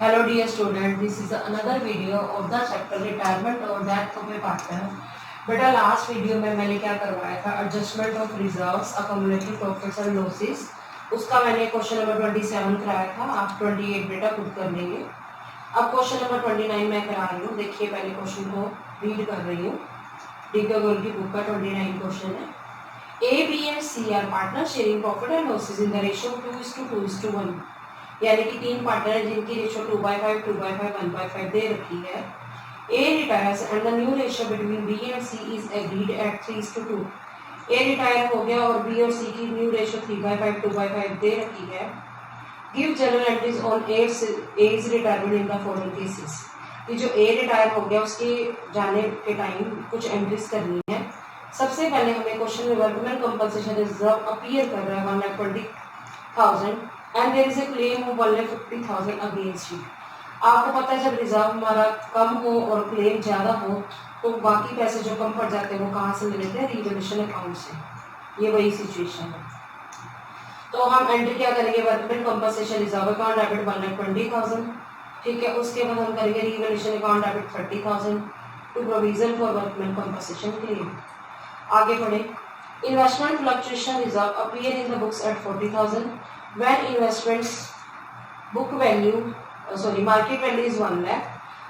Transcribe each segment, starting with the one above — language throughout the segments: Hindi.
Hello dear student, this is another video of the chapter retirement और death of a partner। बेटा लास्ट वीडियो में मैंने क्या करवाया था, adjustment of reserves, accommodative profits and losses. उसका मैंने क्वेश्चन नंबर 27 कराया था। आप 28 बेटा खुद कर लेंगे। अब क्वेश्चन नंबर 29 मैं करा रही हूँ। देखिए पहले क्वेश्चन को रीड कर रही हूँ। डीके गोल की बुक का 29 क्वेश्चन है। A B and C are partner sharing profit and losses in the ratio 2:2:1, यानी कि तीन पार्टनर है जिनकी रेशियो 2/5, 2/5, 1/5 दे रखी है। A retires and the new ratio between B and C is agreed at 3:2। A retire हो गया और B और C की न्यू रेशियो 3/5, 2/5 दे रखी है। Give general entries on A's retirement in the following cases। कि जो A रिटायर हो गया उसके जाने के टाइम कुछ एंट्रीज करनी है। सबसे पहले हमें क्वेश्चन में वर्कमैन कंपनसेशन रिजर्व अपीयर कर रहा है 1,20,000 and there is a claim of 1,50,000 against it. आपको पता है जब रिजर्व हमारा कम हो और क्लेम ज़्यादा हो तो बाकी पैसे जो कम पड़ जाते हैं वो कहाँ से ले लेते हैं, रिवैल्यूएशन अकाउंट से। ये वही सिचुएशन है। तो हम एंट्री क्या करेंगे, workman compensation reserve account debit 1,20,000, ठीक है। उसके बाद हम करेंगे revaluation account debit 30,000 to provision for workman compensation claim. आगे बढ़े। Investment fluctuation reserve appear in the books at 40,000 when investments book value market value is 1 lakh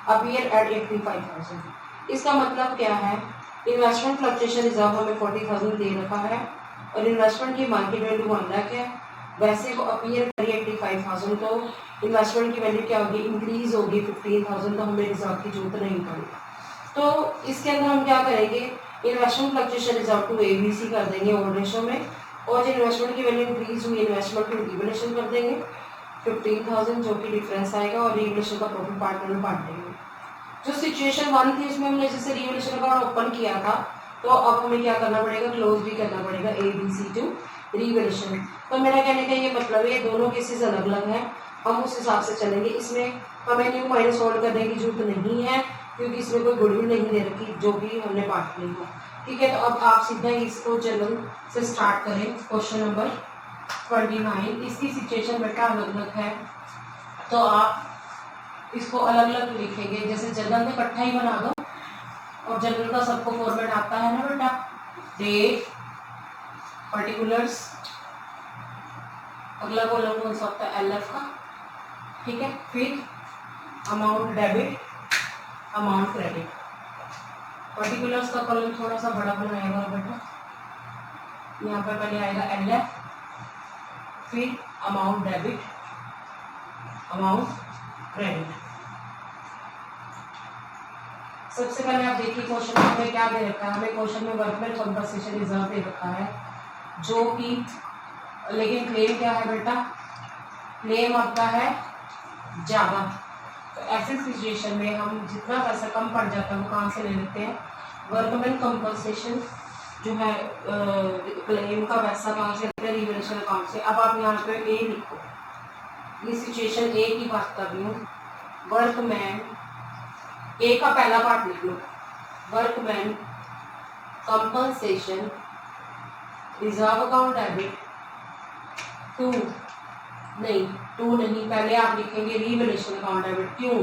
appear at 85,000। इसका मतलब क्या है, इन्वेस्टमेंट फ्लक्चुएशन रिजर्व हमें 40,000 दे रखा है और इन्वेस्टमेंट की मार्केट वैल्यू 1 लाख है। वैसे वो अपीयर करिए 85,000 तो इन्वेस्टमेंट की वैल्यू क्या होगी, इंक्रीज होगी 15,000, तो हमें रिजर्व की जरूरत नहीं पड़ेगी। तो इसके अंदर हम क्या करेंगे, investment fluctuation reserve to ABC कर देंगे ओल्ड रेशियो में, और जो इन्वेस्टमेंट की वैल्यू इंक्रीज हुई इन्वेस्टमेंट टू रिवैल्यूएशन कर देंगे 15,000, जो कि डिफरेंस आएगा, और रिवैल्यूएशन का प्रॉफिट पार्टनर में बांट देंगे। जो सिचुएशन 1 थी उसमें हमने जैसे रिवैल्यूएशन अकाउंट ओपन किया था, तो अब हमें क्या करना पड़ेगा, क्लोज भी करना पड़ेगा ABC टू रिवैल्यूएशन। तो मेरा कहने का ये मतलब है दोनों केसेस अलग अलग हैं, हम उस हिसाब से चलेंगे। इसमें हमें न्यू माइनस होल्ड करने की जरूरत नहीं है क्योंकि इसमें कोई गुडविल नहीं दे रखी जो भी हमने बांट ली हो, ठीक है। तो अब आप सीधा इसको जनरल से स्टार्ट करें। क्वेश्चन नंबर 29, इसकी सिचुएशन बेटा अलग अलग है तो आप इसको अलग अलग लिखेंगे। जैसे जनरल में इकट्ठा ही बना दो, और जनरल का सबको फॉर्मेट आता है ना बेटा, डेट, पर्टिकुलर्स, अगला कॉलम कौन सा होता है, LF का, ठीक है। फिर amount debit, amount credit. Particulars का कॉलम थोड़ा सा बड़ा बनाएगा बेटा, यहाँ पर पहले आएगा LF, फिर अमाउंट डेबिट, अमाउंट क्रेडिट। सबसे पहले आप देखिए क्वेश्चन में क्या दे रखा है, हमें क्वेश्चन में वर्कमैन कंपनसेशन रिजर्व दे रखा है जो कि, लेकिन क्लेम क्या है बेटा, क्लेम आपका है ज़्यादा। तो ऐसी सिचुएशन में हम जितना पैसा कम पड़ जाता है वो कहाँ से ले लेते हैं, वर्कमैन कंपनसेशन जो है क्लेम का पैसा कहाँ से लेते हैं, रिवैल्यूएशन अकाउंट से। अब आप यहाँ पे ए लिखो, ये सिचुएशन ए की बात कर रही हूँ। वर्कमैन, ए का पहला पार्ट लिख लो, workman compensation reserve account debit to नहीं, पहले आप लिखेंगे रिवैल्यूएशन अकाउंट डेबिट। क्यों,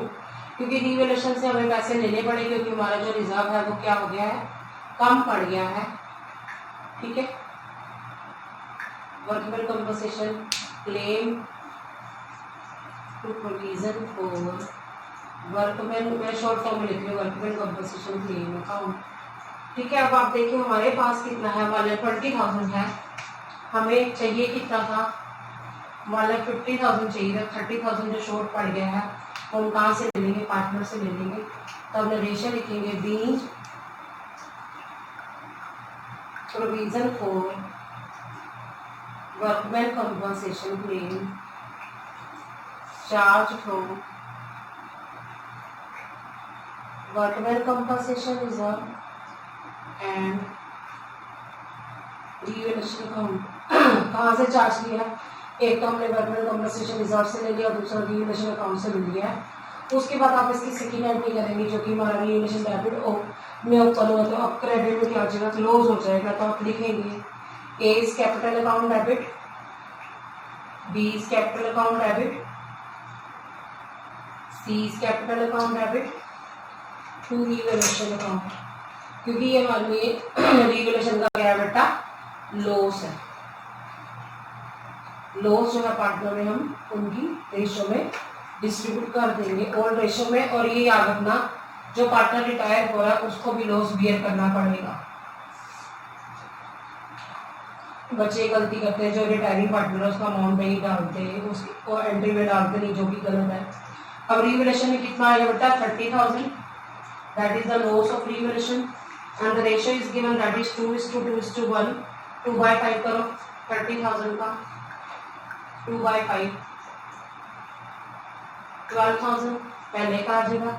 क्योंकि रिवैल्यूएशन से हमें पैसे लेने पड़े क्योंकि हमारा जो रिजर्व है वो क्या हो गया है, कम पड़ गया है, ठीक है। Workman compensation claim to provision for workman, मैं शॉर्ट फॉर्म में लिख रही हूँ, वर्कमैन कंपनसेशन क्लेम अकाउंट, ठीक है। अब आप देखिए हमारे पास कितना है, 1,20,000 है, हमें चाहिए कितना था, 1,50,000 चाहिए था। 30,000 जो शॉर्ट पड़ गया है हम कहाँ से ले लेंगे, पार्टनर से ले लेंगे। तो हमने रेशियो लिखेंगे being provision for workman compensation claim charge from workman compensation reserve and revaluation account. कहाँ से चार्ज लिया, एक तो हमने वर्कमैन कंपनसेशन रिजर्व से ले लिया और दूसरा रिवैल्यूएशन अकाउंट से ले लिया है। उसके बाद आप इसकी सेकेंड एंट्री करेंगे जो कि हमारा रिवैल्यूएशन डेबिट में ओपन हुआ, तो अब क्रेडिट में क्या हो जाएगा, क्लोज हो जाएगा। तो आप लिखेंगे A is capital account debit, B is capital account debit, C is capital account debit, to revaluation account, क्योंकि ये हमारे लिए रीवैल्यूएशन का क्या है बेटा, लॉस है। लॉस जो है पार्टनर में हम उनकी रेशो में डिस्ट्रीब्यूट कर देंगे ओल्ड रेशो में। और ये याद रखना, जो पार्टनर रिटायर हो रहा है उसको भी लॉस बियर करना पड़ेगा। बच्चे गलती करते हैं, जो रिटायरिंग पार्टनर है उसका अमाउंट नहीं डालते, उसको एंट्री में डालते नहीं, जो कि गलत है। अब रीवैल्यूएशन में कितना आएगा बेटा, 30,000, that is the loss of revaluation and the ratio is given, that is 2:2:1, 2/5 करो 30,000 का, 2/5 12,000 पहले का आ जाएगा,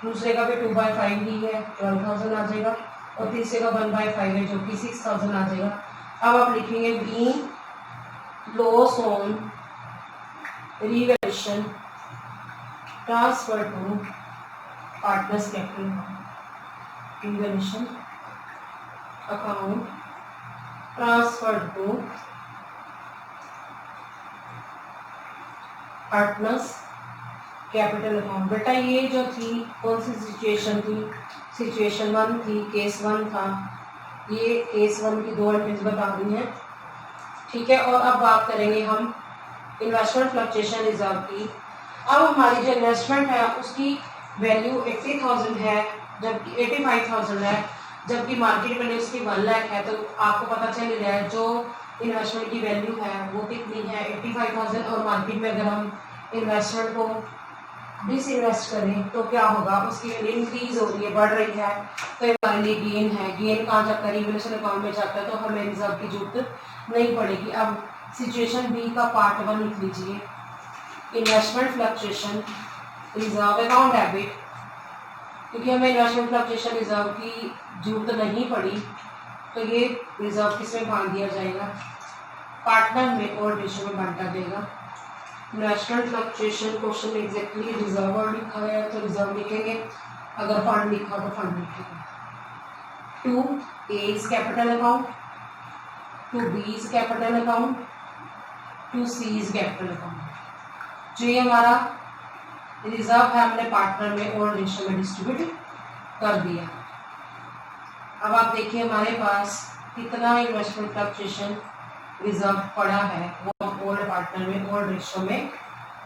दूसरे का भी 2/5 ही है 12,000 आ जाएगा, और तीसरे का 1/5 है जो कि 6,000 आ जाएगा। अब आप लिखेंगे be loss on revaluation transfer to partners capital, revaluation account transfer to partners capital account. बेटा ये जो थी कौन सी सिचुएशन थी, सिचुएशन 1 थी, केस 1 था, ये केस 1 की 2 एंट्रीज बता दी हैं, ठीक है। और अब बात करेंगे हम इन्वेस्टमेंट फ्लक्चुएशन रिजर्व की। अब हमारी जो इन्वेस्टमेंट है उसकी वैल्यू 80,000 है, जबकि 85,000 है, जबकि मार्केट वैल्यू उसकी 1 लाख है। तो आपको पता चल रहा है जो इन्वेस्टमेंट की वैल्यू है वो कितनी है, 85,000, और मार्केट में अगर हम इन्वेस्टमेंट को डिसइन्वेस्ट करें तो क्या होगा, उसकी वैल्यू इंक्रीज हो रही है, बढ़ रही है, तो हमारे लिए गेन है। गेन कहाँ जाता है, रीवैल्यूएशन अकाउंट में जाता है, तो हमें रिजर्व की जरूरत नहीं पड़ेगी। अब सिचुएशन बी का पार्ट 1 लिख लीजिए, investment fluctuation reserve account debit, क्योंकि हमें इन्वेस्टमेंट फ्लक्चुएशन रिजर्व की जरूरत नहीं पड़ी, तो ये रिजर्व किसमें बांट दिया जाएगा, पार्टनर में और रेशो में बांटा जाएगा। इन्वेस्टमेंट फ्लक्चुएशन क्वेश्चन में एग्जैक्टली रिजर्व और लिखा है तो रिजर्व लिखेंगे, अगर फंड लिखा तो फंड लिखेंगे। 2 A is capital account, 2 B is capital account, 2 C is capital account. जो ये हमारा रिजर्व है हमने पार्टनर में और रेशो में डिस्ट्रीब्यूट कर दिया। अब आप देखिए हमारे पास कितना इन्वेस्टमेंट फ्लक्चुएशन रिजर्व पड़ा है, वो हम ओल्ड पार्टनर में ओल्ड रेशो में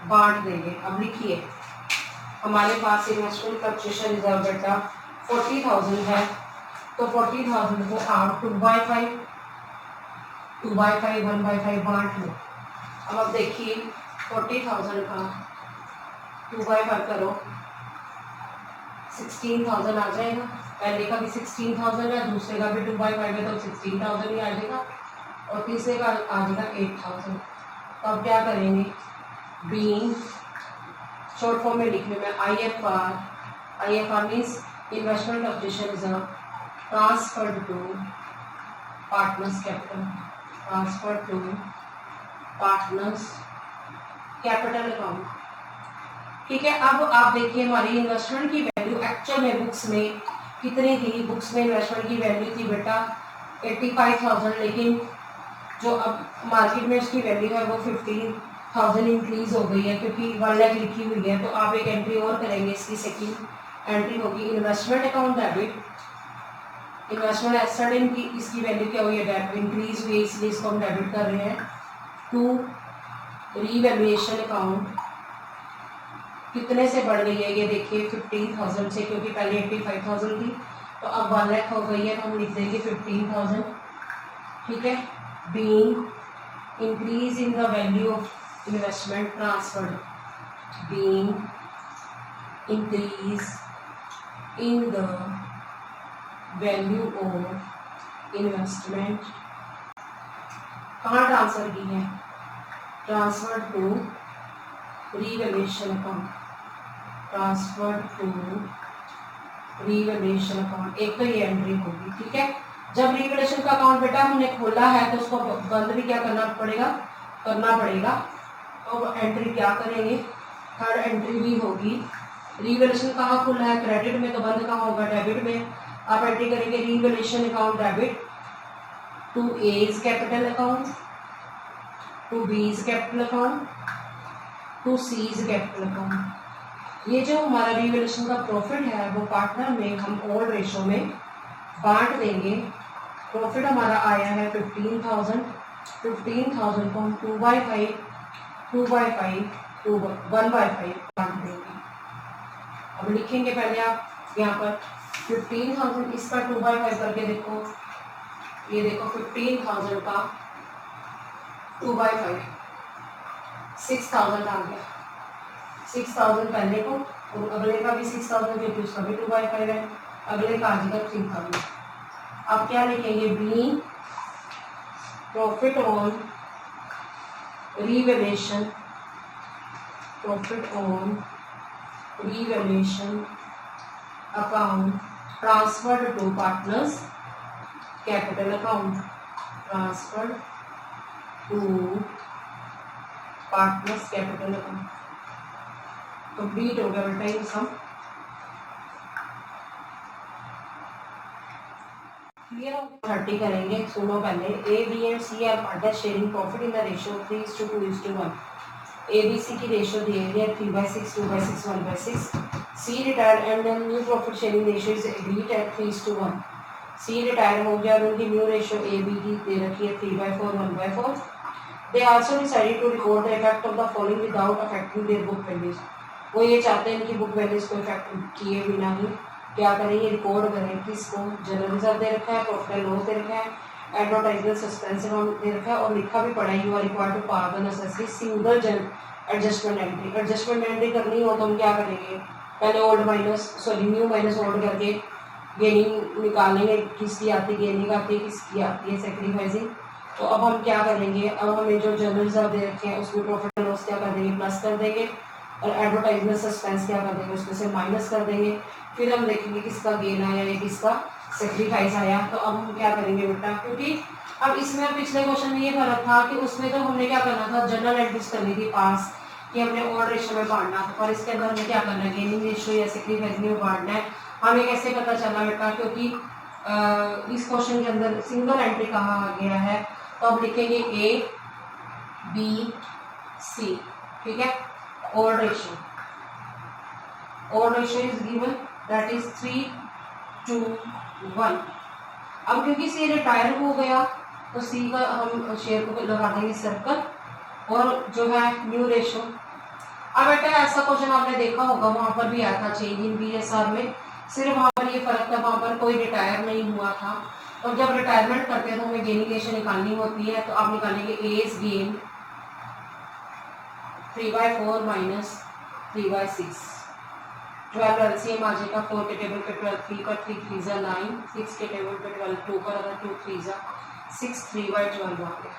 बांट देंगे। अब लिखिए हमारे पास इन्वेस्टमेंट फ्लक्चुएशन रिजर्व बेटा 40,000 है, तो 40,000 को आप 2/5 1/5 बांट लो। अब देखिए 40,000 का 2/5 करो 16,000 आ जाएगा, पहले का भी 16,000 है, दूसरे का भी 2/5 है तो 16,000 ही आ जाएगा, और तीसरे का आ जाएगा 8,000। तो अब क्या करेंगे, बीइंग शॉर्ट फॉर्म में लिखने में IFR means investment fluctuation reserve transferred to partners capital, transfer to partners capital account, ठीक है। अब आप देखिए हमारी इन्वेस्टमेंट की वैल्यू एक्चुअल में बुक्स में कितनी थी, बुक्स में इन्वेस्टमेंट की वैल्यू थी बेटा 85,000, लेकिन जो अब मार्केट में उसकी वैल्यू है वो 15,000 इंक्रीज हो गई है, क्योंकि 1 लाख लिखी हुई है। तो आप एक एंट्री और करेंगे, इसकी सेकंड एंट्री होगी investment account debit, investment asset इनकी इसकी वैल्यू क्या हुई है, डेबिट इंक्रीज हुई है, इसलिए इसको हम डेबिट कर रहे हैं। 2 रीवैल्यूएशन अकाउंट कितने से बढ़ गई है, ये देखिए 15,000 से, क्योंकि पहले 85,000 थी, तो अब 1 लाख हो गई है, तो हम लिख देंगे 15,000, ठीक है। Being increase in the value of investment transferred, being increase in the value of investment, कहाँ ट्रांसफर की है, transfer to revaluation account, transfer to revaluation account, एक तो ये एंट्री होगी, ठीक है। जब रीवैल्यूएशन का अकाउंट बेटा हमने खोला है तो उसको बंद भी क्या करना पड़ेगा, तो एंट्री क्या करेंगे, थर्ड एंट्री भी होगी। रीवैल्यूएशन कहाँ खुला है, क्रेडिट में, तो बंद कहाँ होगा, डेबिट में। आप एंट्री करेंगे revaluation account debit, 2 A is capital account, 2 B is capital account, 2 C is capital account, ये जो हमारा रिवैल्यूएशन का प्रॉफिट है वो पार्टनर में हम ओल्ड रेशो में बांट देंगे। प्रॉफिट हमारा आया है 15,000। 15,000 को हम 2/5 1/5 बांट देंगे। अब लिखेंगे पहले आप यहाँ पर 15,000, इसका 2/5 करके देखो, ये देखो 15,000 का 2/5 6,000 आ गया। 6,000 पहले को और अगले का भी 6,000 क्योंकि उसका भी 2/5 है, अगले का आ जाएगा 3,000। अब क्या लिखेंगे, be profit on revaluation, profit on revaluation account transferred to partners capital account, transferred to partners capital account. Complete हो गया बेटा ये सम। क्लियर हो गया। 30 करेंगे, सुनो पहले। A B and C are partner sharing profit in the ratio 3:2:1। A B C की रेशियो दी गई है 3/6 2/6 1/6। C retired and then new profit sharing ratio is agreed at 3:1। C retire हो गया और उनकी न्यू रेशियो ए बी की दे रखी है 3/4 1/4। They also decided to record the effect of the following without affecting their book values. वो ये चाहते हैं इनकी बुक वैल्यूज को इफेक्ट किए बिना ही क्या करेंगे, रिकॉर्ड करें। किसको, जनरल रिजर्व दे रखा है, प्रॉफिट एंड लॉस दे रखा है, एडवर्टाइजमेंट सस्पेंस अमाउंट दे रखा है और लिखा भी पड़ा है you are required to pass the necessary single adjustment entry. Adjustment entry करनी हो तो हम क्या करेंगे, पहले न्यू माइनस ओल्ड करके गेनिंग निकालेंगे। किसकी आती है गेनिंग आती है, किसकी आती है सैक्रिफाइसिंग। तो अब हम क्या करेंगे, अब हमें जो जनरल रिजर्व दे रखे हैं उसमें प्रॉफिट एंड लॉस क्या कर देंगे, प्लस कर देंगे और एडवर्टाइजमेंट सस्पेंस क्या कर देंगे, उसमें से माइनस कर देंगे। फिर हम देखेंगे किसका गेन आया या किसका सेक्रीफाइस आया। तो अब हम क्या करेंगे बेटा, क्योंकि अब इसमें पिछले क्वेश्चन में ये फर्क था कि उसमें तो हमने क्या करना था, जनरल एंट्रीज करनी थी पास कि हमने ओल्ड रेशियो में बांटना था, और इसके अंदर हमें क्या करना है, गेनिंग रेशियो या सेक्रीफाइस में बांटना है। हमें कैसे पता चला बेटा, क्योंकि इस क्वेश्चन के अंदर सिंगल एंट्री कहा गया है। तो अब लिखेंगे ए बी सी, ठीक है। Old ratio is given that is 3:1। अब क्योंकि सी रिटायर हो गया तो सी का हम शेयर को लगा देंगे सर्कल और जो है न्यू रेशियो। अब बेटा ऐसा क्वेश्चन आपने देखा होगा, वहां पर भी आया था चेंज इन बीएसआर में, सिर्फ वहां पर ये फर्क था, वहां पर कोई रिटायर नहीं हुआ था। और जब रिटायरमेंट करते हैं तो हमें गेनिंग रेशियो निकालनी होती है। तो आप निकालेंगे एज गेन 3/4 माइनस 3/6। 12 एलसीएम आ जाएगा, 4 के टेबल पे 12, 3 पर 3 3 जा 9, 6 के टेबल पे 12, 2 पर अगर 2 3 जा 6, 3/12 आ गया,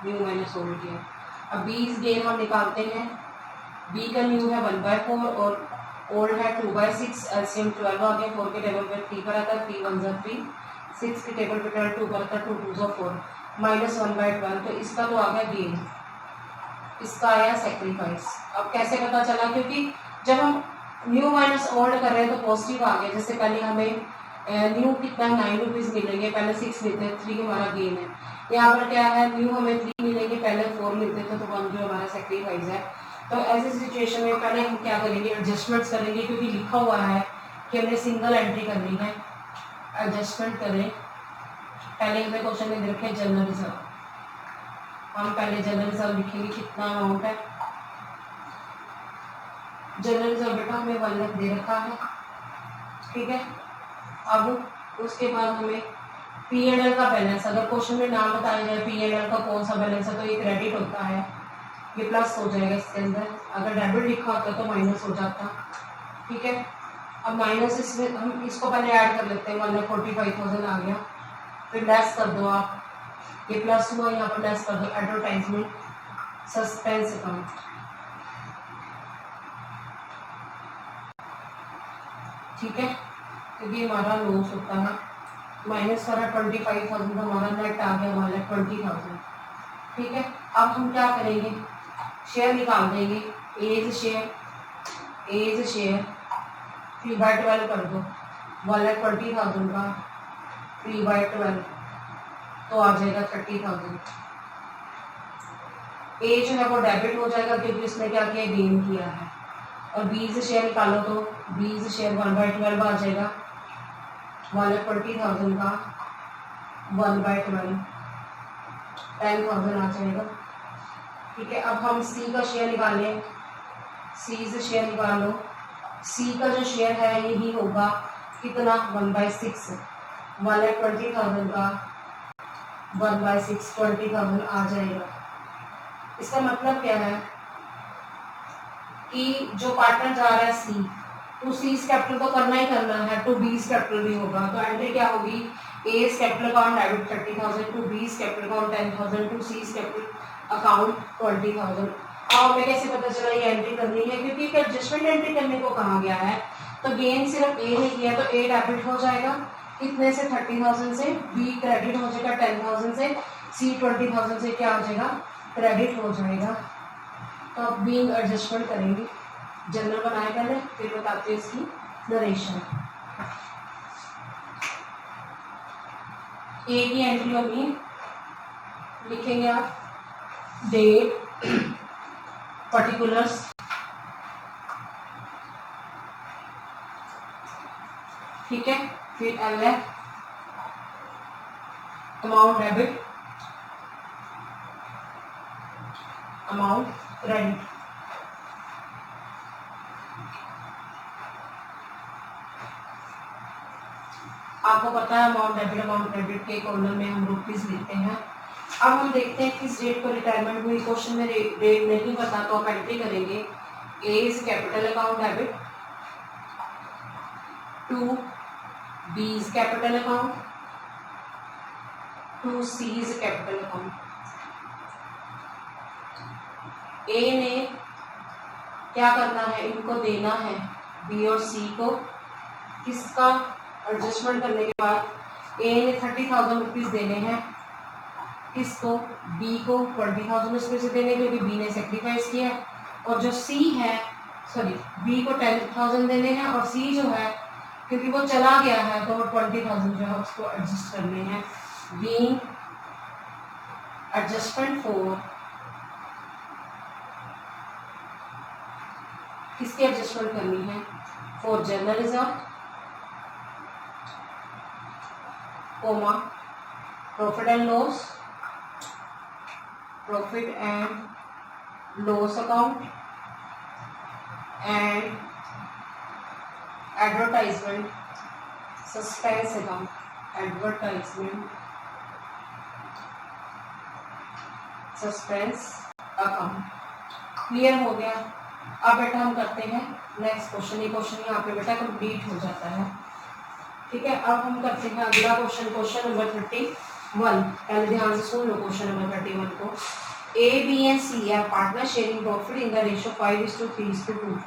न्यू माइनस ओल्ड किया। अब बी गेन हम निकालते हैं, बी का न्यू है 1/4 और ओल्ड है 2/6, एलसीएम 12 आ गया, 4 के टेबल पे 3 पर आता है, 3 1 जा 3, 6 के टेबल पे 12, 2 पर आता है, 2 2 जा 4, माइनस 1/12। तो इसका तो आ गया गेन, इसका आया सेक्रीफाइस। अब कैसे पता चला, क्योंकि जब हम न्यू माइनस ओल्ड कर रहे हैं तो पॉजिटिव आ गया। जैसे पहले हमें न्यू कितना 9 रुपीज़ मिलेंगे, पहले 6 मिलते हैं, 3 हमारा गेन है। यहाँ पर क्या है, न्यू हमें 3 मिलेंगे, पहले 4 मिलते थे, तो 1 जो हमारा सेक्रीफाइस है। तो ऐसी सिचुएशन में पहले हम क्या करेंगे, एडजस्टमेंट्स करेंगे, क्योंकि लिखा हुआ है कि हमने सिंगल एंट्री करनी है। एडजस्टमेंट करें, पहले हमें क्वेश्चन में दे रखे जनरल रिजर्व, हम पहले जनरल रिजर्व लिखेंगे कितना अमाउंट है। जनरल रिजर्व बेटा हमें 1 लाख दे रखा है, ठीक है। अब उसके बाद हमें P&L का बैलेंस, अगर क्वेश्चन में नाम बताया जाए P&L का कौन सा बैलेंस है तो ये क्रेडिट होता है, ये प्लस हो जाएगा इसके अंदर। अगर डेबिट लिखा होता तो माइनस हो जाता, ठीक है। अब माइनस इसमें हम इसको पहले ऐड कर लेते हैं, 1,45,000 आ गया, फिर लेस कर दो आप, ये प्लस हुआ, यहाँ पर लेस कर दो एडवर्टाइजमेंट सस्पेंस अकाउंट, ठीक है। क्योंकि हमारा लॉस होता है, माइनस करा 25,000 तो हमारा नेट आ गया हमारा 20,000, ठीक है। अब हम क्या करेंगे, शेयर निकाल देंगे, एज शेयर 3/12 कर दो, 1,20,000 का 3/12 तो आ जाएगा 30,000। ए जो है वो डेबिट हो जाएगा क्योंकि इसने क्या किया, गेन किया है। और बी से शेयर निकालो तो बी से शेयर 1/12 आ जाएगा, 1,20,000 का 1/12 10,000 आ जाएगा। ठीक है, अब हम सी का शेयर निकालें, सी से शेयर निकालो, सी का जो शेयर है यही होगा कितना 1/6, 1,20,000 का 1/6 20,000 आ जाएगा। इसका मतलब क्या है कि जो पार्टनर जा रहा है सी, टू सी कैपिटल तो करना ही करना है, टू बी कैपिटल भी होगा, तो एंट्री क्या होगी, A capital account debit 30,000, to B capital account 10,000, to C capital account 20,000। अब हमें कैसे पता चला ये एंट्री करनी है, क्योंकि एक एडजस्टमेंट एंट्री करने को कहा गया है, तो गेन सिर्फ ए ने किया तो ए डेबिट हो जाएगा कितने से 30,000 से, बी क्रेडिट हो जाएगा 10,000 से, सी 20,000 से क्या हो जाएगा क्रेडिट हो जाएगा। तो अब बीइंग एडजस्टमेंट करेंगे, जनरल बनाए पहले फिर बताते हैं इसकी नरेशन। ए की एंट्री होगी, लिखेंगे आप डेट पर्टिकुलर्स, ठीक है, फिर एल है अमाउंट डेबिट, अमाउंट क्रेडिट। आपको पता है अमाउंट डेबिट अमाउंट क्रेडिट के कॉलम में हम रुपीज लेते हैं। अब हम देखते हैं किस डेट को रिटायरमेंट हुई, क्वेश्चन में डेट नहीं पता तो आप एंट्री करेंगे, A is capital account debit, to B is capital account, to C is capital account. A ने क्या करना है, इनको देना है बी और सी को, किसका एडजस्टमेंट करने के बाद ए ने 30,000 रुपीज देने हैं, किसको बी को 20,000 रुपीज देने, क्योंकि बी ने सेक्रीफाइस किया, और जो सी है सॉरी बी को 10,000 देने हैं, और सी जो है क्योंकि वो चला गया है तो वो 20,000 जो है उसको एडजस्ट करने हैं। बीइंग एडजस्टमेंट फॉर, किसकी एडजस्टमेंट करनी है, for general reserve, comma profit and loss, profit and loss account, and advertisement suspense account, advertisement suspense account. Clear हो गया। अब बेटा हम करते हैं नेक्स्ट क्वेश्चन, ये क्वेश्चन यहाँ पे बेटा कंप्लीट हो जाता है। ठीक है, अब हम करते हैं अगला क्वेश्चन, क्वेश्चन नंबर 31। पहले ध्यान से सुन लो क्वेश्चन नंबर 31 को। ए बी एंड सी है partner sharing profit in the ratio 5:3:2।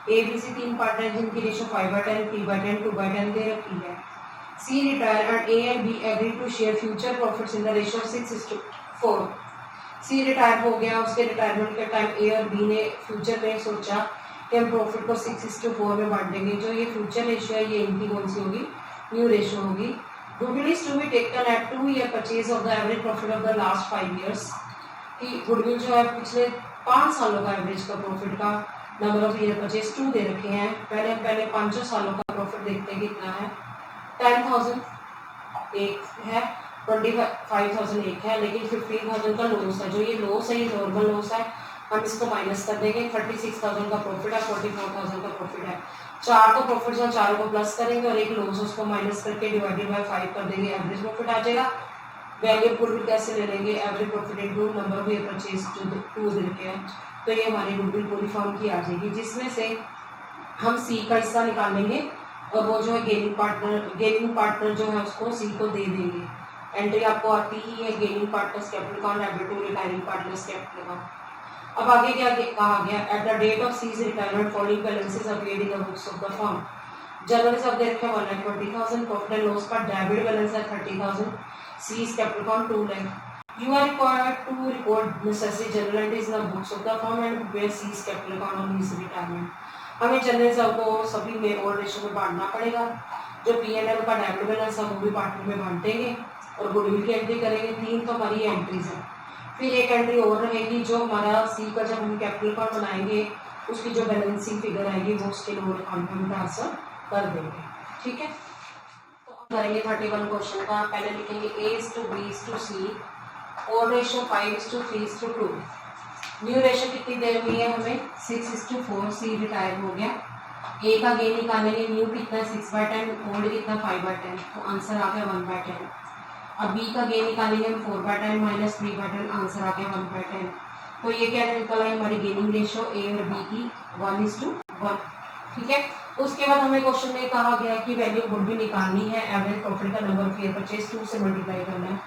A B C तीन पार्टनर जिनकी रेशियो 5/10, 3/10, 2/10 दे रखी है। C retire and A and B agree to share future profits in the ratio 6:4। C retire हो गया, उसके रिटायरमेंट के टाइम ए और बी ने फ्यूचर में सोचा कि हम प्रॉफिट को 6:4 में बांट देंगे। जो ये फ्यूचर रेशियो है ये इनकी कौन सी होगी, न्यू रेशियो होगी। Goodwill is to be taken at 2 year purchase of the average profit of the last 5 years. कि गुडविल जो है पिछले 5 सालों का एवरेज का प्रॉफिट का नंबर ऑफ ईयर परचेज 2 दे रखे हैं। पहले 5 सालों का प्रॉफिट देखते हैं कितना है, 10,000 एक है, 25,000 एक है, लेकिन 15,000 का लॉस है। जो ये लॉस है ये नॉर्मल लॉस है, हम इसको माइनस कर देंगे। 36,000 का प्रॉफिट है, 44,000 का प्रॉफिट है। चार तो प्रॉफिट जो चारों को प्लस करेंगे और एक लॉस उसको माइनस करके डिवाइडेड बाय 5 कर देंगे, एवरेज प्रॉफिट आ जाएगा। वैल्यू गुडविल कैसे ले लेंगे, average profit into number of year purchase जो 2 दे रखे हैं, तो ये हमारी गुडविल पूरी फॉर्म की आ जाएगी, जिसमें से हम सी का हिस्सा निकालेंगे और वो जो है गेनिंग पार्टनर जो है उसको सी को दे देंगे। एंट्री आपको आती ही है, gaining partners capital account debit to retiring partners capital account. अब आगे क्या कहा गया, at the date of C's retirement following balances appeared in the books of the firm. General reserve दे रखे 1,20,000, प्रॉफिट एंड लॉस का डेबिट बैलेंस है 30,000, C's capital account 2 lakh. You are required to record necessary journal entries in the books of the firm and prepare C's capital account on his retirement. हमें जनरल रिजर्व को सभी में और रेशियो में बांटना पड़ेगा। जो P&L का डेबिट बैलेंस है वो भी पार्टनर में बांटेंगे और गुडविल की एंट्री करेंगे। 3 तो हमारी एंट्रीज है। फिर एक एंट्री और रहेगी जो हमारा सी का, जब हम कैपिटल अकाउंट बनाएंगे उसकी जो बैलेंसिंग फिगर आएगी वो उसके लोअर अकाउंट में ट्रांसफर कर देंगे। ठीक है, तो अब करेंगे 31 क्वेश्चन का। पहले लिखेंगे A:B:C और रेशो 5:3:2। न्यू रेशो कितनी देर हुई है हमें 6:4। सी रिटायर हो गया। ए का गेन निकालेंगे, न्यू कितना 6/10, ओल्ड कितना 5/10, तो आंसर आ गया 1/10। अब बी का गेन निकालेंगे हम 4/10 माइनस 3/10, आंसर आ गया 1/10। तो ये क्या निकल आई हमारी गेनिंग रेशो ए और बी की 1:1। ठीक है, उसके बाद हमें क्वेश्चन में कहा गया कि वैल्यू गुड भी निकालनी है, एवरेज प्रॉफिट का नंबर ऑफ ईयर परचेज 2 से मल्टीप्लाई करना है।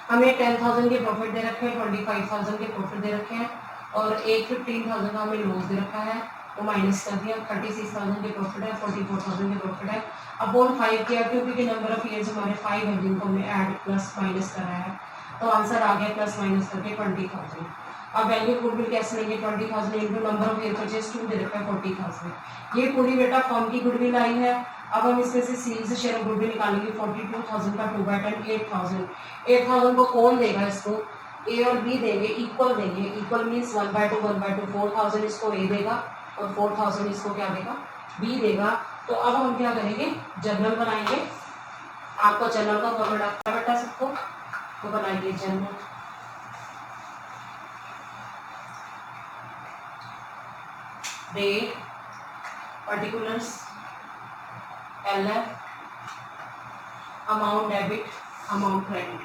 हमें 10,000 के प्रॉफिट दे रखे हैं, 25,000 के प्रॉफिट दे रखे हैं और एक 15,000 का हमें लॉस दे रखा है, तो माइनस कर दिया। 36,000 के प्रॉफिट है, 44,000 के प्रॉफिट है। अपॉन 5 किया क्योंकि नंबर ऑफ ईयर्स हमारे 5 है जिनको हमने ऐड प्लस माइनस करा है, तो आंसर आ गया प्लस माइनस करके 20,000। अब वैल्यू गुडविल कैसे लेंगे, 20,000 into number of year purchase 2 दे रखा है 40,000। ये पूरी बेटा फर्म की गुडविल आई है। अब हम इसमें से सी से शेयर गुडविल निकालेंगे। 42,000 का 2/10 8,000। 8,000 को कौन देगा, इसको ए और बी देंगे, इक्वल देंगे। Equal means 1/2 1/2। 4,000 इसको ए देगा और 4,000 इसको क्या देगा, बी देगा। तो अब हम क्या करेंगे, जर्नल बनाएंगे। आपको जर्नल का फॉर्मेट आता है बेटा सबको, तो बनाइए journal. Date, particulars, LF, amount debit, amount credit.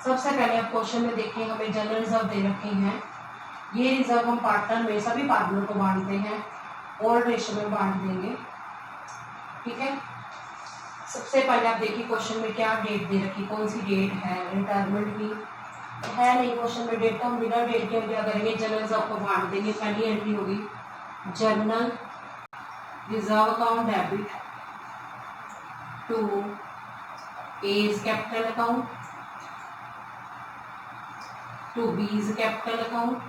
सबसे पहले आप क्वेश्चन में देखिए, हमें जनरल रिजर्व दे रखे हैं। ये रिजर्व हम पार्टनर में सभी पार्टनर को बांटते हैं, और रेशो में बांट देंगे। ठीक है, सबसे पहले आप देखिए क्वेश्चन में क्या डेट दे रखी, कौन सी डेट है, रिटायरमेंट की है नहीं क्वेश्चन में डेट, तो हम बिना डेट के हम क्या करेंगे, जनरल रिजर्व को बांट देंगे। पहली एंट्री होगी general reserve account debit to A's capital account to B's capital account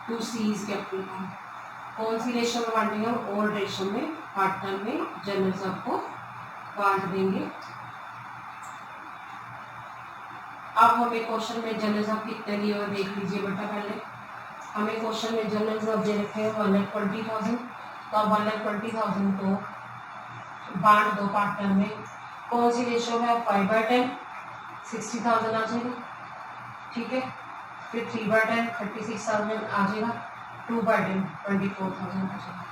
to C's capital account. कौन सी रेशो में बांटेंगे, ओल्ड रेशो में पार्टनर में जनरल रिजर्व को बांट देंगे। अब हमें क्वेश्चन में जनरल रिजर्व कितने दिए हुए देख लीजिए बेटा। पहले हमें क्वेश्चन में जनरल रिजर्व दे रखे हैं 1,20,000, तो अब 1,20,000 को बांट दो पार्टनर में। कौन सी रेशो है, 5/10, 60,000 आ जाएगा। ठीक है, फिर 3/10 36,000 आ जाएगा। 2/10 24,000 आ जाएगा,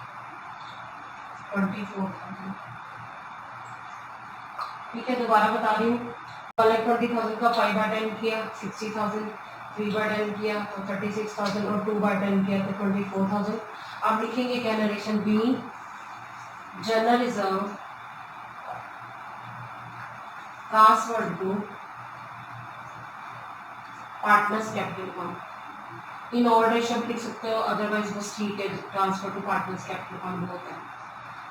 24,000। ठीक है, दोबारा बता रही हूँ, 1,20,000 का 5/10 किया 60,000, 3/10 किया तो 36,000 और 2/10 किया तो 24,000। अब लिखेंगे क्या narration, be general reserve transfer to partners capital account. In order ratio लिख सकते हो, अदरवाइज बस ठीक है, transfer to partners capital account होता है।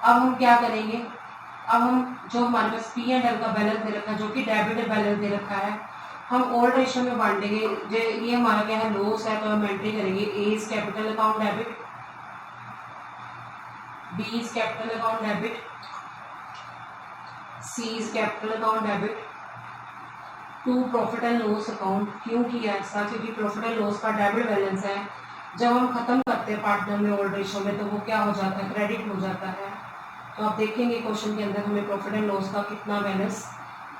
अब हम क्या करेंगे, अब हम जो हमारे पास पी एंड एल का बैलेंस दे रखा है, जो कि डेबिट बैलेंस दे रखा है, हम ओल्ड रेशो में बांटेंगे। ये हमारा क्या है, लॉस है, तो हम एंट्री करेंगे A is capital account debit, B is capital account debit, C is capital account debit to profit and loss account. क्यों किया ऐसा, क्योंकि प्रॉफिट एंड लॉस का डेबिट बैलेंस है, जब हम खत्म करते हैं पार्टनर में ओल्ड रेशो में, तो वो क्या हो जाता है, क्रेडिट हो जाता है। तो आप देखेंगे क्वेश्चन के अंदर हमें प्रॉफिट एंड लॉस का कितना बैलेंस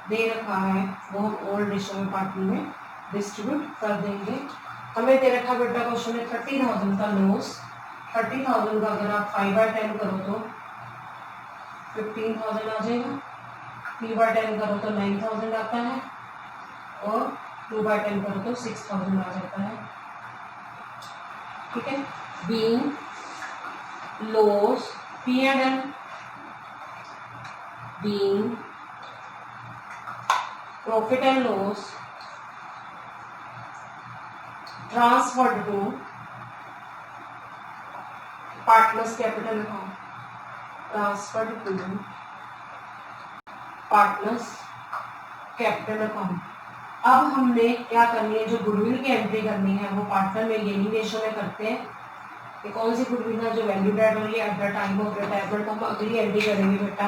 दे रखा है, वो हम ओल्ड रेशो में पार्टनर में डिस्ट्रीब्यूट कर देंगे। हमें दे रखा बेटा क्वेश्चन में 30,000 का लॉस। 30,000 का अगर आप 5/10 करो तो 15,000 आ जाएगा, 3/10 करो तो 9,000 आता है, और 2/10 करो तो 6,000 आ जाता है। ठीक है, being loss P and L, being profit and loss transferred to partners capital account, transferred to partners capital account. अब हमने क्या करनी है, जो गुडविल की एंट्री करनी है वो पार्टनर में गेनिंग रेशो में करते हैं। ये कौन सी गुडविल है जो वैल्यूड एड हो रही है at the time of retirement, तो हम अगली एंट्री करेंगे बेटा।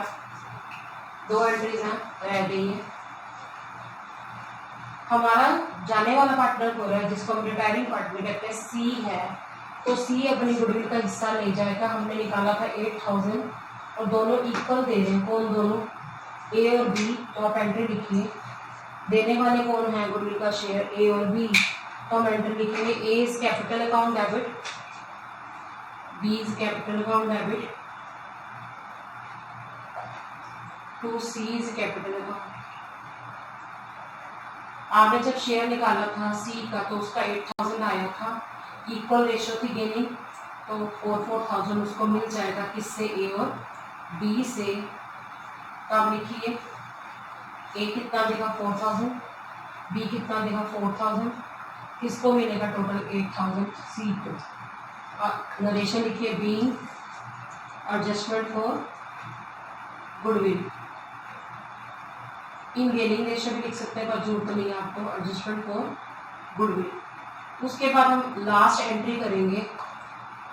2 एंट्रीज हैं रह गई है। हमारा जाने वाला पार्टनर हो रहा है जिसको हम रिटायरिंग पार्टनर कहते हैं, सी है, तो सी अपनी गुडविल का हिस्सा ले जाएगा। हमने निकाला था 8000 और दोनों इक्वल दे रहे हैं। कौन दोनों? ए और बी। तो आप एंट्री लिखिए। देने वाले कौन है गुडविल का शेयर? ए और बी। तो हम एंट्री लिखेंगे, A is capital account debit, B is capital account debit to C is capital account. आपने जब शेयर निकाला था सी का तो उसका 8000 आया था, इक्वल रेशियो थी गेनिंग, तो 4000 उसको मिल जाएगा किससे? ए और बी से। तो आप लिखिए ए कितना देगा? 4000, बी कितना देगा? 4000, किसको मिलेगा टोटल? 8000 सी को। नरेशन लिखिए, being adjustment for goodwill. In gaining ratio भी लिख सकते हैं पर जरूरत नहीं है आपको, एडजस्टमेंट फॉर गुडविल। उसके बाद हम लास्ट एंट्री करेंगे।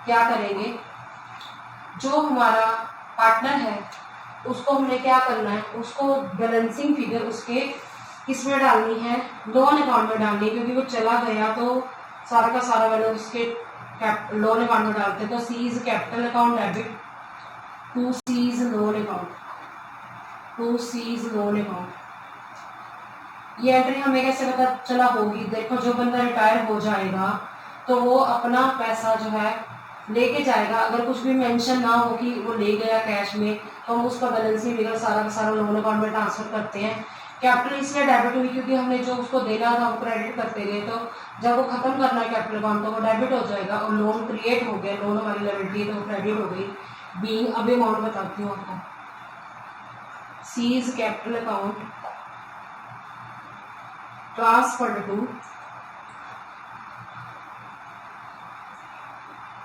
क्या करेंगे? जो हमारा पार्टनर है उसको हमने क्या करना है, उसको बैलेंसिंग फिगर उसके किसमें डालनी है? लोन अकाउंट में डालनी है, क्योंकि वो चला गया तो सारा का सारा बैलेंस उसके लोन अकाउंट में डालते हैं। तो C is capital account debit to C is loan account, to C is loan account. ये एंट्री हमें कैसे पता चला होगी? देखो, जो बंदा रिटायर हो जाएगा तो वो अपना पैसा जो है लेके जाएगा। अगर कुछ भी मेंशन ना हो कि वो ले गया कैश में, तो हम उसका बैलेंसिंग फिगर सारा का सारा लोन अकाउंट में ट्रांसफर करते हैं। कैपिटल इसलिए डेबिट हुई क्योंकि हमने जो उसको देना था वो क्रेडिट करते गए, तो जब वो खत्म करना है कैपिटल अकाउंट तो वो डेबिट हो जाएगा और लोन क्रिएट हो गया। लोन हमारी लायबिलिटी है तो वो क्रेडिट हो गई। बीइंग, अब अमाउंट बताती हूँ आपको। C is capital account transferred to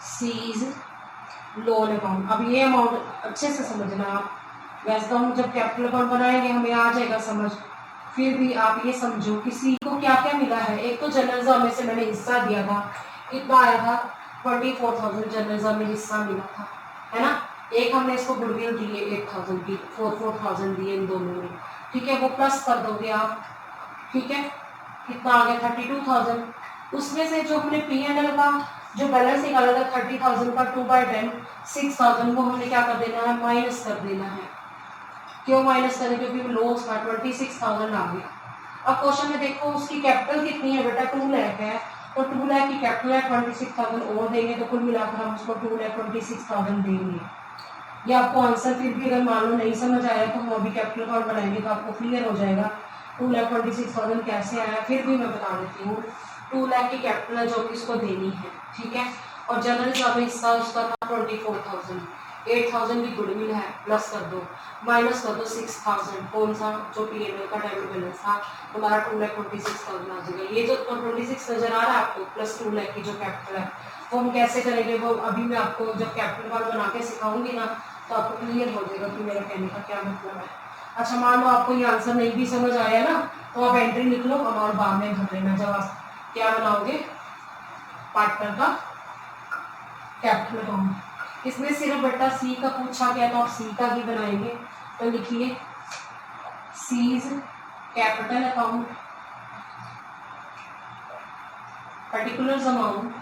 C's loan account. अब ये अमाउंट अच्छे से समझना आप। वैसे तो हम जब कैपिटल अकाउंट बनाएंगे हमें आ जाएगा समझ, फिर भी आप ये समझो कि सी को क्या क्या मिला है। एक तो जनरल रिजर्व में से मैंने हिस्सा दिया था, कितना आया था? 24,000 जनरल रिजर्व में हिस्सा मिला था, है ना। एक हमने इसको गुडविल दी है 8000 की, 4,000 दिए इन दोनों में, ठीक है। वो प्लस कर दोगे आप, ठीक है। कितना आ गया? 32,000। उसमें से जो हमने P&L का जो बैलेंस निकाला था 30,000 का 2/10 6,000 को हमने क्या कर देना है? माइनस कर देना है। क्यों माइनस करें? क्योंकि वो लॉस का 26,000 आ गया। अब क्वेश्चन में देखो उसकी कैपिटल कितनी है बेटा? 2 लाख है, तो 2 लाख की कैपिटल है, 26,000 और देंगे तो कुल मिलाकर हम उसको 2,26,000 देंगे। ये आपको आंसर फिर भी अगर मान लो नहीं समझ आया तो हम अभी कैपिटल अकाउंट बनाएंगे तो आपको क्लियर हो जाएगा 2,26,000 कैसे आया। फिर भी मैं बता देती हूँ, 2 लाख की कैपिटल है जो कि इसको देनी है, ठीक है। और जनरल रिजर्व में हिस्सा उसका था 24,000, 8,000 की गुडविल है, प्लस कर दो, माइनस कर दो 6,000। कौन सा? जो P&L का डेबिट बैलेंस था, तुम्हारा 2,26,000 आ जाएगा। ये जो 26 नजर आ रहा है आपको, प्लस 2 लाख की जो कैपिटल है, वो हम कैसे करेंगे वो अभी मैं आपको जब कैपिटल अकाउंट बना के सिखाऊंगी ना तो आपको क्लियर हो जाएगा कि मेरा कहने का क्या मतलब है। अच्छा, मान लो आपको ये आंसर नहीं भी समझ आया ना, तो आप एंट्री लिख लो और बाद में भर लेना जब आप क्या बनाओगे पार्टनर का कैपिटल अकाउंट। इसमें सिर्फ बेटा सी का पूछा गया तो आप सी का ही बनाएंगे। तो लिखिए seize capital account particulars amount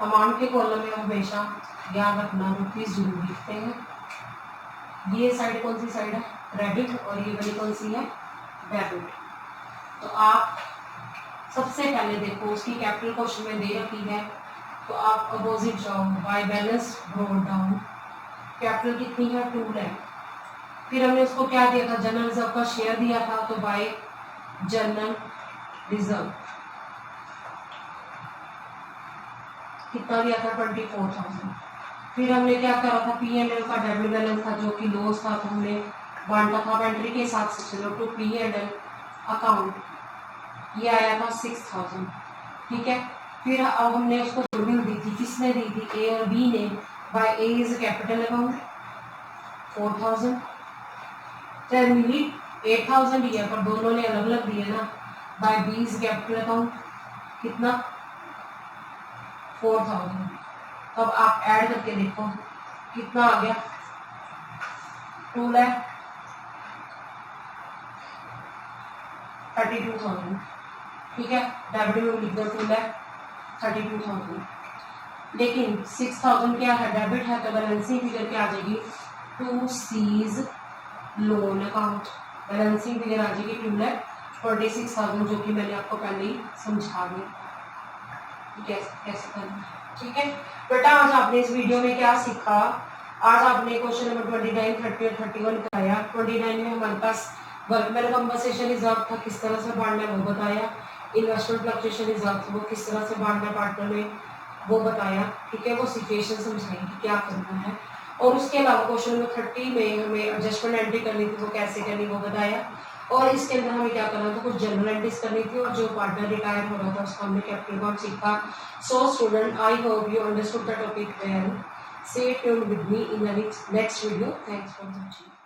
amount के कॉलम में हमेशा याद रखना रुपीज जरूर लिखते हैं। ये साइड कौन सी साइड है? क्रेडिट, और ये वाली कौन सी है? डेबिट। तो आप सबसे पहले देखो उसकी कैपिटल क्वेश्चन में दे रखी है तो आप अपोजिट जाओ, by balance brought down. Capital कितनी है? 2 लाख। फिर हमने उसको क्या दिया था? जनरल रिजर्व का शेयर दिया था, तो बाय जनरल रिजर्व कितना दिया था? 24,000। फिर हमने क्या करा था? P&L का डेबिट बैलेंस था जो कि लॉस था, तो हमने बांटा था एंट्री के हिसाब से। चलो टू P&L अकाउंट, ये आया था 6,000, ठीक है। फिर अब हमने उसको रिव्यू दी थी, किसने दी थी, ए और बी ने। By A is capital account 4000, family 8000 दिया पर दोनों ने अलग अलग दिए ना। By B is capital account कितना 4000। अब आप ऐड करके देखो कितना आ गया 2,32,000। ठीक है, डेबिट में लिख दो 2,32,000। लेकिन 6,000 क्या है, डेबिट है, तो बैलेंसिंग फिगर क्या आ जाएगी, to C's loan account. Balancing figure आ जाएगी 2,46,000, जो कि मैंने आपको पहले ही समझा दिया कैसे करना। ठीक है बेटा, आज आपने इस वीडियो में क्या सीखा। आज आपने क्वेश्चन नंबर 29, 30 और 31 कराया। 29 में हमारे पास वर्कमैन कंपनसेशन रिजर्व था, किस तरह से बांटना है वो बताया। इन्वेस्टमेंट फ्लक्चुएशन रिजर्व वो किस तरह से बांटना है पार्टनर में वो बताया। ठीक है, वो सिचुएशन समझाई कि क्या करना है। और उसके अलावा क्वेश्चन नंबर 30 में हमें एडजस्टमेंट एंट्री करनी थी, वो कैसे करनी वो बताया। और इसके अंदर हमें क्या करना था, कुछ जनरल एंट्रीज करनी थी, और जो पार्टनर रिटायर हो रहा था उसका हमने कैपिटल अकाउंट सीखा। So student, I hope you understood the topic well. Stay tuned with me in the next video. Thanks for watching.